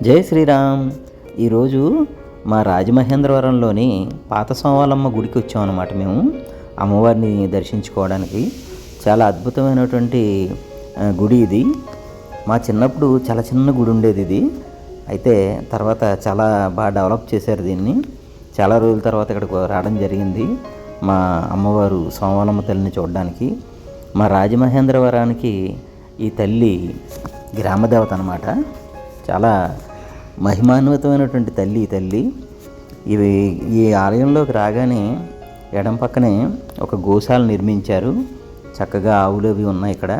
జై శ్రీరామ్. ఈరోజు మా రాజమహేంద్రవరంలోని పాత సోమాలమ్మ గుడికి వచ్చామన్నమాట. మేము అమ్మవారిని దర్శించుకోవడానికి. చాలా అద్భుతమైనటువంటి గుడి ఇది. మా చిన్నప్పుడు చాలా చిన్న గుడి ఉండేది ఇది. అయితే తర్వాత చాలా బాగా డెవలప్ చేశారు దీన్ని. చాలా రోజుల తర్వాత ఇక్కడికి రావడం జరిగింది మా అమ్మవారు సోమాలమ్మ తల్లిని చూడడానికి. మా రాజమహేంద్రవరానికి ఈ తల్లి గ్రామదేవత అన్నమాట. చాలా మహిమాన్వితమైనటువంటి తల్లి ఈ తల్లి. ఈ ఆలయంలోకి రాగానే ఎడం పక్కనే ఒక గోశాల నిర్మించారు. చక్కగా ఆవులు అవి ఉన్నాయి ఇక్కడ.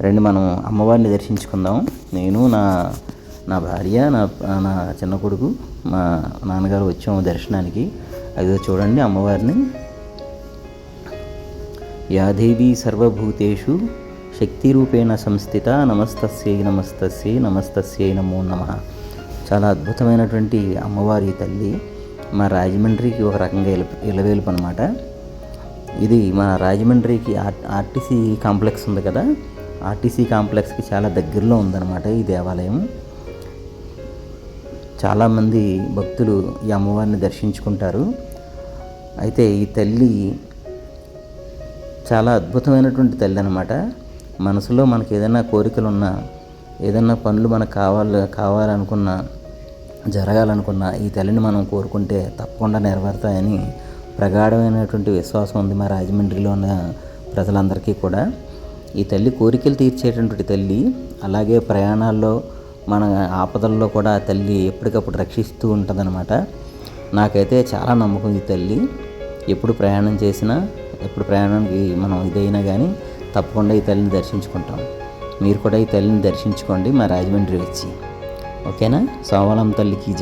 రండి మనం అమ్మవారిని దర్శించుకుందాం. నేను నా భార్య, నా చిన్న కొడుకు, మా నాన్నగారు వచ్చాము దర్శనానికి. అదిగో చూడండి అమ్మవారిని. యాదేవి సర్వభూతేషు శక్తిరూపేణ సంస్థిత నమస్తస్యై నమస్తస్యై నమస్తస్యై నమో నమః. చాలా అద్భుతమైనటువంటి అమ్మవారి తల్లి. మా రాజమండ్రికి ఒక రకంగా ఇలవేలుపు అనమాట. ఇది మా రాజమండ్రికి ఆర్టీసీ కాంప్లెక్స్ ఉంది కదా, ఆర్టీసీ కాంప్లెక్స్కి చాలా దగ్గరలో ఉందన్నమాట ఈ దేవాలయం. చాలామంది భక్తులు ఈ అమ్మవారిని దర్శించుకుంటారు. అయితే ఈ తల్లి చాలా అద్భుతమైనటువంటి తల్లి అన్నమాట. మనసులో మనకు ఏదైనా కోరికలున్నా, ఏదైనా పనులు మనకు కావాలనుకున్నా, జరగాలనుకున్నా ఈ తల్లిని మనం కోరుకుంటే తప్పకుండా నెరవేరుతాయని ప్రగాఢమైనటువంటి విశ్వాసం ఉంది మా రాజమండ్రిలో ఉన్న ప్రజలందరికీ కూడా. ఈ తల్లి కోరికలు తీర్చేటటువంటి తల్లి. అలాగే ప్రయాణాల్లో, మన ఆపదల్లో కూడా ఆ తల్లి ఎప్పటికప్పుడు రక్షిస్తూ ఉంటుందన్నమాట. నాకైతే చాలా నమ్మకం ఈ తల్లి. ఎప్పుడు ప్రయాణం చేసినా, ఎప్పుడు ప్రయాణానికి మనం ఇదైనా కానీ తప్పకుండా ఈ తల్లిని దర్శించుకుంటాం. మీరు కూడా ఈ తల్లిని దర్శించుకోండి మా రాజమండ్రి వచ్చి. ఓకేనా? సోమాలమ్మ తల్లికి